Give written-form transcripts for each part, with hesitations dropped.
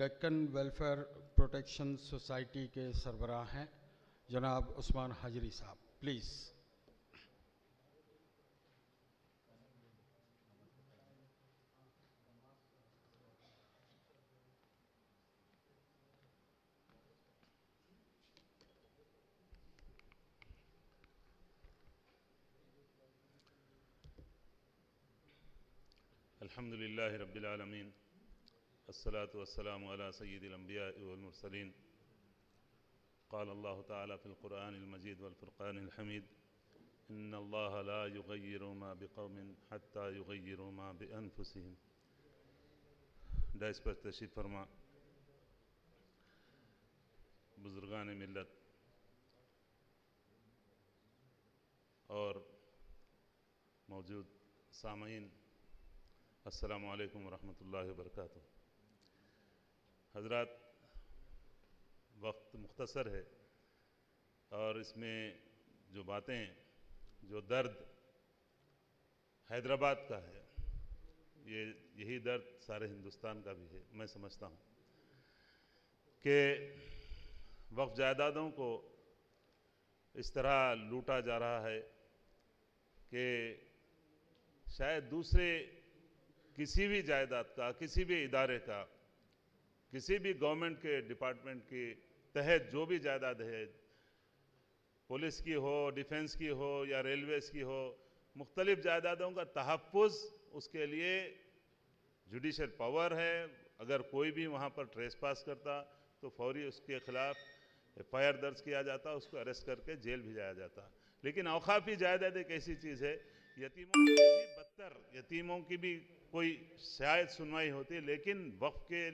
Deccan welfare protection society के सरबराह हैं जनाब उस्मान हाजरी साहब, प्लीज़। अल्हम्दुलिल्लाहि रब्बिल आलमीन अस्सलातु वस्सलामु अला सय्यिदिल अंबिया वल मुरसलीन क़ाल अल्लाहु तआला फ़िल क़ुरआनिल मजीद वल फ़ुरक़ानिल हमीद इन्नल्लाहा ला युग़य्यिरु मा बिक़ौमिन हत्ता युग़य्यिरु मा बिअन्फ़ुसिहिम। डाइस पर तशरीफ़ फरमा बुज़ुर्गान मिल्लत और मौजूद सामईन, अस्सलामु अलैकुम वरहमतुल्लाहि वबरकातुहू। हज़रात, वक्त मुख्तसर है और इसमें जो बातें, जो दर्द हैदराबाद का है, यही दर्द सारे हिंदुस्तान का भी है। मैं समझता हूँ कि वक्फ जायदादों को इस तरह लूटा जा रहा है कि शायद दूसरे किसी भी जायदाद का, किसी भी इदारे का, किसी भी गवर्नमेंट के डिपार्टमेंट के तहत जो भी जायदाद है, पुलिस की हो, डिफेंस की हो या रेलवेज़ की हो, मुख्तलिफ जायदादों का तहफ़्फ़ुज़, उसके लिए जुडिशल पावर है। अगर कोई भी वहाँ पर ट्रेस पास करता तो फौरी उसके ख़िलाफ़ एफ़आईआर दर्ज किया जाता, उसको अरेस्ट करके जेल भेजाया जाता। लेकिन औक़ाफ़ी जायदाद एक ऐसी चीज़ है, यतीमों से भी बदतर, यतीमों की भी कोई शायद सुनवाई होती, लेकिन वक्फ के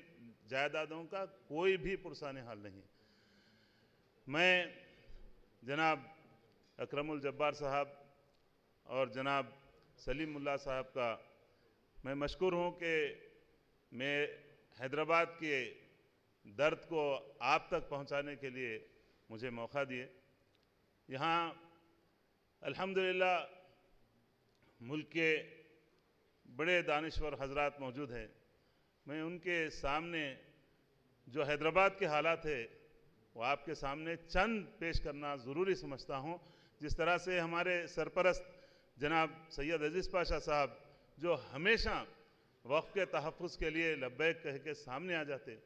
जायदादों का कोई भी पुरसाने हाल नहीं। मैं जनाब अकरमुल जब्बार साहब और जनाब सलीम मुल्ला साहब का मैं मशकूर हूँ कि मैं हैदराबाद के दर्द को आप तक पहुँचाने के लिए मुझे मौका दिए। यहाँ अल्हम्दुलिल्लाह मुल्क के बड़े दानिश्वर हजरात मौजूद हैं। मैं उनके सामने जो हैदराबाद के हालात है वो आपके सामने चंद पेश करना ज़रूरी समझता हूँ। जिस तरह से हमारे सरपरस्त जनाब सैयद अजीज़ पाशा साहब जो हमेशा वक्फ के तहफ़्फ़ुज़ के लिए लब्बैक कह के सामने आ जाते,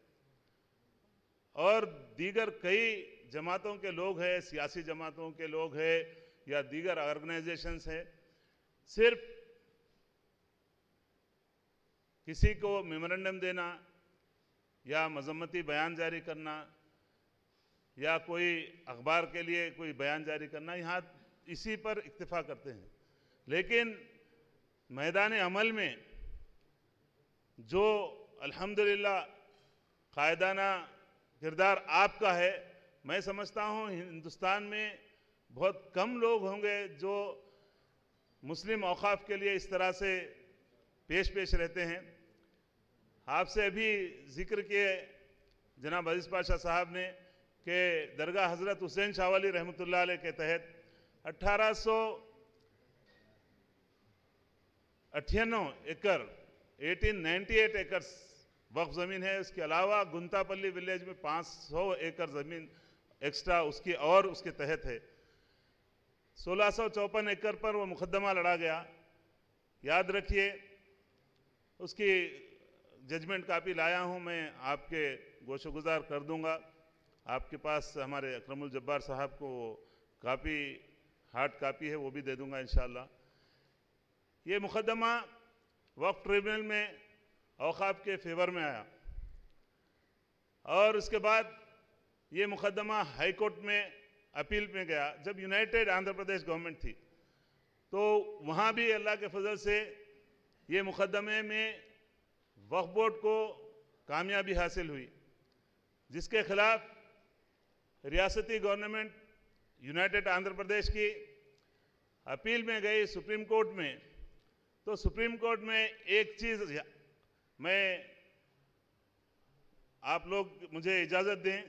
और दीगर कई जमातों के लोग हैं, सियासी जमातों के लोग हैं या दीगर ऑर्गेनाइजेशंस हैं, सिर्फ किसी को मेमोरेंडम देना या मजम्मती बयान जारी करना या कोई अखबार के लिए कोई बयान जारी करना, यहाँ इसी पर इक्तिफा करते हैं। लेकिन मैदान अमल में जो अल्हम्दुलिल्लाह कायदाना किरदार आपका है, मैं समझता हूँ हिंदुस्तान में बहुत कम लोग होंगे जो मुस्लिम औक़ाफ़ के लिए इस तरह से पेश रहते हैं। आपसे अभी ज़िक्र किए जनाब अजीज़ पाशा साहब ने कि दरगाह हज़रत हुसैन शाह वली रहमतुल्लाह अलैह के तहत 1898 एकड़ 1898 एकड़ वक्फ ज़मीन है। इसके अलावा गुंतापल्ली विलेज में 500 एकड़ ज़मीन एक्स्ट्रा उसकी और उसके तहत है। 1654 एकड़ पर वो मुकदमा लड़ा गया। याद रखिए, उसकी जजमेंट कापी लाया हूँ, मैं आपके गोशोगुजार कर दूंगा। आपके पास हमारे अकरमुल जब्बार साहब को कापी, हार्ड कापी है, वो भी दे दूंगा इंशाअल्लाह। ये मुकदमा वक्फ ट्रिब्यूनल में औक़ाफ़ के फेवर में आया और उसके बाद ये मुकदमा हाई कोर्ट में अपील में गया। जब यूनाइटेड आंध्र प्रदेश गवर्नमेंट थी तो वहाँ भी अल्लाह के फजल से ये मुकदमे में वक्फ बोर्ड को कामयाबी हासिल हुई, जिसके खिलाफ रियासती गवर्नमेंट यूनाइटेड आंध्र प्रदेश की अपील में गई सुप्रीम कोर्ट में। तो सुप्रीम कोर्ट में एक चीज़, मैं आप लोग मुझे इजाज़त दें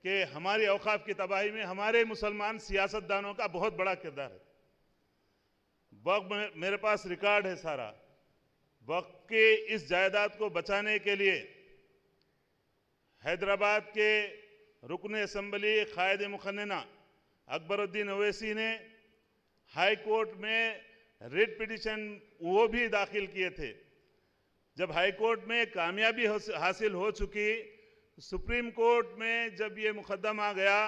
कि हमारी औक़ाफ़ की तबाही में हमारे मुसलमान सियासतदानों का बहुत बड़ा किरदार है। वक्फ में मेरे पास रिकॉर्ड है सारा। वक्फ के इस जायदाद को बचाने के लिए हैदराबाद के रुकन असम्बली कायद मुखन्ना अकबरुद्दीन ओवैसी ने हाई कोर्ट में रिट पिटिशन वो भी दाखिल किए थे। जब हाई कोर्ट में कामयाबी हासिल हो चुकी, सुप्रीम कोर्ट में जब ये मुकदमा गया,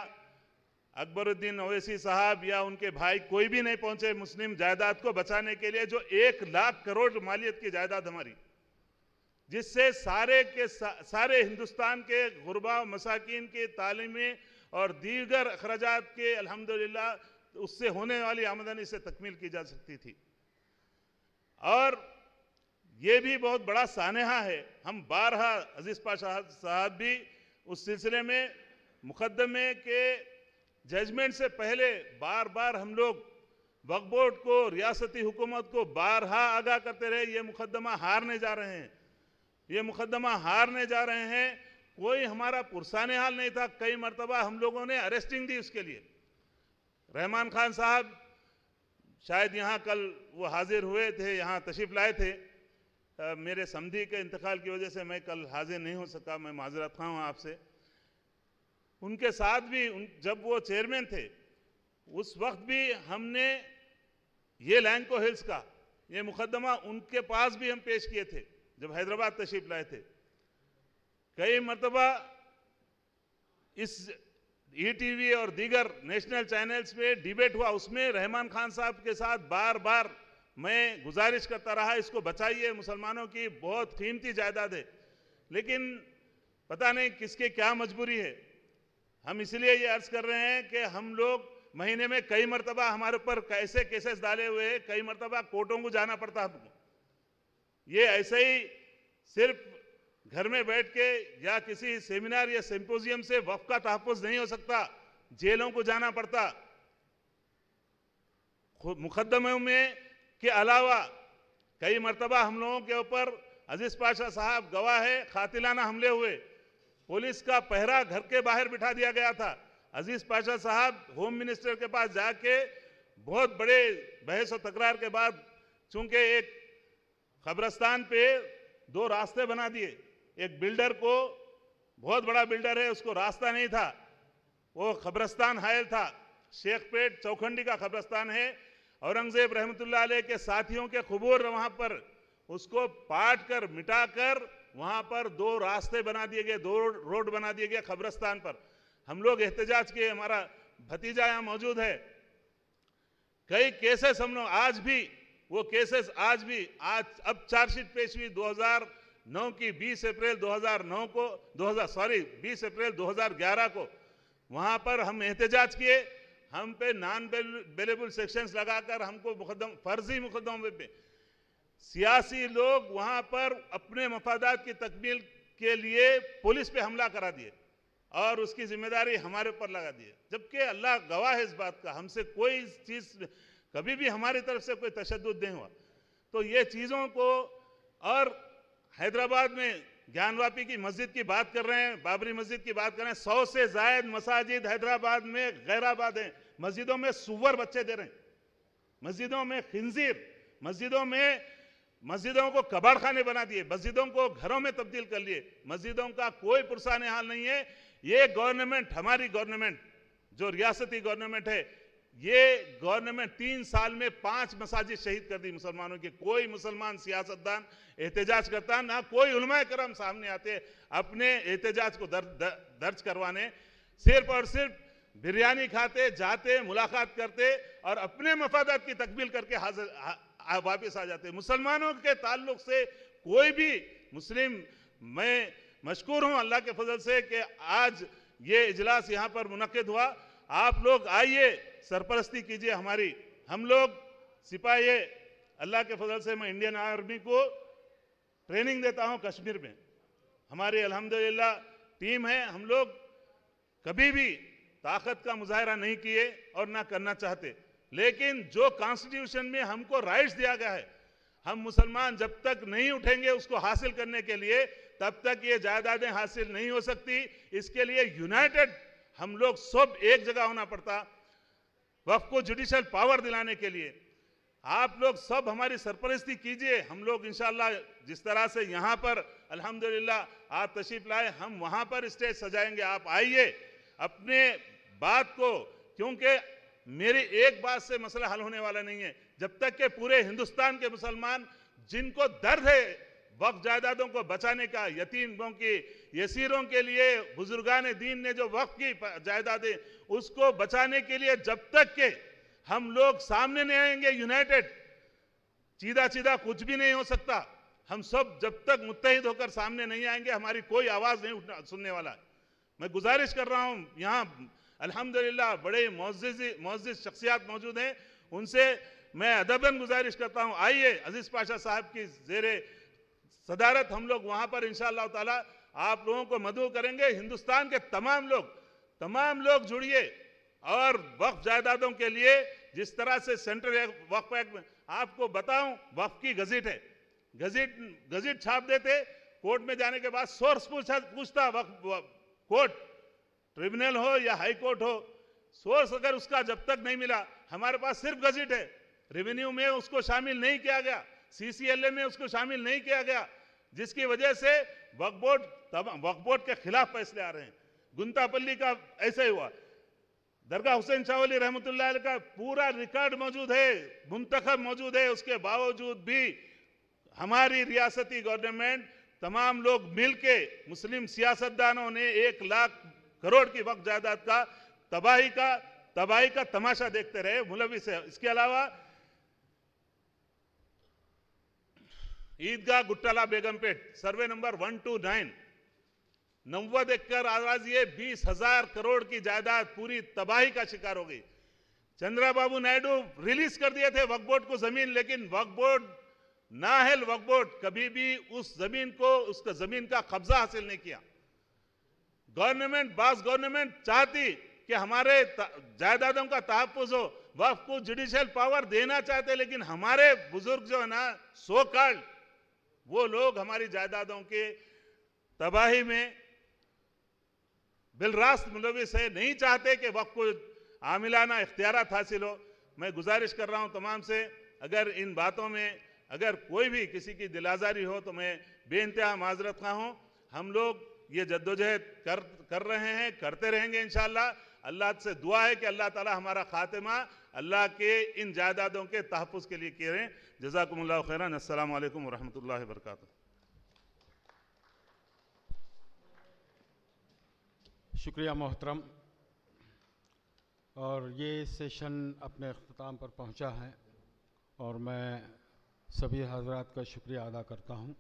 अकबरुद्दीन ओवैसी साहब या उनके भाई कोई भी नहीं पहुंचे मुस्लिम जायदाद को बचाने के लिए, जो 1 लाख करोड़ मालियत की जायदाद हमारी, जिससे सारे हिंदुस्तान के गुरबा मसाकिन के तालीमी और दीगर अखराजात के अल्हम्दुलिल्लाह उससे होने वाली आमदनी से तकमील की जा सकती थी। और ये भी बहुत बड़ा सानेहा है। हम बारहा अजीज पाशा साहब भी उस सिलसिले में मुकदमे के जजमेंट से पहले बार बार हम लोग वक्फ बोर्ड को, रियासती हुकूमत को बारहा आगाह करते रहे, ये मुकदमा हारने जा रहे हैं, ये मुकदमा हारने जा रहे हैं। कोई हमारा पुरसाने हाल नहीं था। कई मरतबा हम लोगों ने अरेस्टिंग दी उसके लिए। रहमान खान साहब शायद यहाँ कल वो हाजिर हुए थे, यहाँ तशरीफ लाए थे। मेरे समधी के इंतकाल की वजह से मैं कल हाजिर नहीं हो सका, मैं माजरत खा हूँ आपसे। उनके साथ भी जब वो चेयरमैन थे उस वक्त भी हमने ये लैंको हिल्स का ये मुकदमा उनके पास भी हम पेश किए थे जब हैदराबाद तशरीफ लाए थे। कई मरतबा इस ईटीवी और दीगर नेशनल चैनल्स पे डिबेट हुआ, उसमें रहमान खान साहब के साथ बार बार मैं गुजारिश करता रहा, इसको बचाइए, मुसलमानों की बहुत कीमती जायदाद है। लेकिन पता नहीं किसके क्या मजबूरी है। हम इसलिए ये अर्ज कर रहे हैं कि हम लोग महीने में कई मरतबा हमारे ऊपर कैसे केसेस डाले हुए, कई मरतबा कोर्टों को जाना पड़ता हमको। ये ऐसे ही सिर्फ घर में बैठ के या किसी सेमिनार या सिंपोजियम से वक्फ का तहफ़्फ़ुज़ नहीं हो सकता, जेलों को जाना पड़ता। मुकदमों में के अलावा कई मरतबा हम लोगों के ऊपर अजीज पाशा साहब गवाह है, कातिलाना हमले हुए, पुलिस का पहरा घर के बाहर बिठा दिया गया था। अजीज पाशा साहब होम मिनिस्टर के पास जाके बहुत बड़े बहस और तकरार के बाद, चूंकि एक कब्रिस्तान पे 2 रास्ते बना दिए, एक बिल्डर को, बहुत बड़ा बिल्डर है, उसको रास्ता नहीं था, वो कब्रिस्तान हायल था, शेखपेट चौखंडी का कब्रिस्तान है। औरंगजेब रहमतुल्लाह अलैह के साथियों के कबूर वहां पर, उसको पाट कर मिटा कर वहां पर 2 रास्ते बना दिए गए, 2 रोड बना दिए गए कब्रिस्तान पर। हम लोग एहतजाज किए, हमारा भतीजा यहाँ मौजूद है। कई केसेस हम लोग आज भी, वो केसेस आज भी, आज अब चार्जशीट पेश हुई 2009 की 20 अप्रैल 2009 को 20 अप्रैल 2011 को। वहां पर हम एहतजाज किए, हम पे नॉन बेलेबल सेक्शंस लगाकर हमको फर्जी मुकदमों पे सियासी लोग वहां पर अपने मफादात की तकमील के लिए पुलिस पे हमला करा दिए और उसकी जिम्मेदारी हमारे ऊपर लगा दिए। जबकि अल्लाह गवाह है इस बात का, हमसे कोई चीज़ कभी भी हमारी तरफ से कोई तशद्दुद नहीं हुआ। तो ये चीज़ों को, और हैदराबाद में ज्ञानवापी की मस्जिद की बात कर रहे हैं, बाबरी मस्जिद की बात कर रहे हैं, 100 से ज़ायद मसाजिद हैदराबाद में गैराबाद हैं। मस्जिदों में सुअर बच्चे दे रहे हैं, मस्जिदों में खिंजीर, मस्जिदों को कबाड़ खाने बना दिए, मस्जिदों को घरों में तब्दील कर लिए। मस्जिदों का कोई पुरसाने हाल नहीं है। ये गवर्नमेंट, हमारी गवर्नमेंट जो रियासती गवर्नमेंट है, ये गवर्नमेंट 3 साल में 5 मसाजिद शहीद कर दी मुसलमानों की। कोई मुसलमान सियासतदान एहतजाज करता, ना कोई उलमा करम सामने आते अपने एहतजाज को दर्ज करवाने। सिर्फ और सिर्फ बिरयानी खाते, जाते, मुलाकात करते और अपने मफादात की तकमील करके वापस आ जाते। मुसलमानों के ताल्लुक से कोई भी मुस्लिम, मैं मशकूर हूँ अल्लाह के फजल से कि आज ये इजलास यहाँ पर मुनक्किद हुआ। आप लोग आइए, सरपरस्ती कीजिए हमारी। हम लोग सिपाही, अल्लाह के फजल से मैं इंडियन आर्मी को ट्रेनिंग देता हूँ कश्मीर में, हमारी अल्हम्दुलिल्लाह टीम है। हम लोग कभी भी ताकत का मुजाहरा नहीं किए और ना करना चाहते, लेकिन जो कॉन्स्टिट्यूशन में हमको राइट्स दिया गया है, हम मुसलमान जब तक नहीं उठेंगे उसको हासिल करने के लिए, तब तक ये जायदादें हासिल नहीं हो सकती। इसके लिए यूनाइटेड हम लोग सब एक जगह होना पड़ता। वक्फ को जुडिशल पावर दिलाने के लिए आप लोग सब हमारी सरपरस्ती कीजिए। हम लोग इंशाअल्लाह जिस तरह से यहाँ पर अल्हम्दुलिल्लाह आप तशरीफ लाए, हम वहाँ पर स्टेज सजाएंगे। आप आइए अपने बात को, क्योंकि मेरी एक बात से मसला हल होने वाला नहीं है। जब तक के पूरे हिंदुस्तान के मुसलमान जिनको दर्द है वक्फ जायदादों को बचाने का, यतीमों की, यसीरों के लिए बुजुर्गान दीन ने जो वक्फ की जायदादें उसको बचाने के लिए जब तक के हम लोग सामने नहीं आएंगे यूनाइटेड, सीधा सीधा कुछ भी नहीं हो सकता। हम सब जब तक मुत्तहिद होकर सामने नहीं आएंगे हमारी कोई आवाज नहीं सुनने वाला है। मैं गुजारिश कर रहा हूं, यहाँ अल्हम्दुलिल्लाह बड़े मुअज़्ज़िज़ शख्सियात मौजूद हैं, उनसे मैं अदबन गुजारिश करता हूं, आइए अजीज पाशा साहब की ज़ेरे सदारत हम लोग वहां पर इंशाअल्लाह ताला आप लोगों को मदऊ करेंगे। हिंदुस्तान के तमाम लोग जुड़िए और वक्फ जायदादों के लिए जिस तरह से सेंट्रल वक्फ एक्ट में आपको बताऊं, वक्फ की गज़िट है, गज़िट छाप देते, कोर्ट में जाने के बाद सोर्स पूछता वक्फ कोर्ट, ट्रिब्यूनल हो या हाई कोर्ट हो, सोर्स अगर उसका जब तक नहीं मिला, हमारे पास सिर्फ गज़िट है, रेवेन्यू में उसको शामिल नहीं किया गया, सीसीएलए में उसको शामिल नहीं किया गया, जिसकी वजह से वक्फ बोर्ड के खिलाफ फैसले आ रहे हैं। गुंतापल्ली का ऐसे हुआ, दरगाह हुसैन शाह वली रहमतुल्लाह अलैह का पूरा रिकॉर्ड मौजूद है, मुंतखब मौजूद है, उसके बावजूद भी हमारी रियासती गवर्नमेंट तमाम लोग मिलके मुस्लिम सियासतदानों ने 1 लाख करोड़ की वक्फ जायदाद का तबाही का तमाशा देखते रहे मुलविस है। इसके अलावा ईदगाह गुट्टाला बेगमपेट सर्वे नंबर 129 90 एकड़ आवाज, ये 20,000 करोड़ की जायदाद पूरी तबाही का शिकार हो गई। चंद्रबाबू नायडू रिलीज कर दिए थे वक्फ बोर्ड को जमीन, लेकिन वक्फ बोर्ड नाहल वक्फ बोर्ड कभी भी उस जमीन को, उसका जमीन का कब्जा हासिल नहीं किया। गवर्नमेंट चाहती कि हमारे जायदादों का तहफ्फुज हो, वक्फ को जुडिशियल पावर देना चाहते, लेकिन हमारे बुजुर्ग जो है ना सो कॉल्ड वो लोग हमारी जायदादों के तबाही में बिलरास्त मुलविस है, नहीं चाहते कि वक्फ को आमिलाना इख्तियारात हासिल हो। मैं गुजारिश कर रहा हूं तमाम से, अगर इन बातों में अगर कोई भी किसी की दिलाजारी हो तो मैं बेइंतहा माजरत खा हूं। हम लोग ये जद्दोजहद कर रहे हैं, करते रहेंगे इंशाअल्लाह। अल्लाह से दुआ है कि अल्लाह ताला हमारा खातिमा अल्लाह के इन जायदादों के तहफ्फुज के लिए करें। जज़ाकुमुल्लाहु खैरन। अस्सलामु अलैकुम वरहमतुल्लाहि वबरकातुहू। शुक्रिया मोहतरम। और ये सेशन अपने अख्ताम पर पहुंचा है और मैं सभी हजरात का शुक्रिया अदा करता हूं।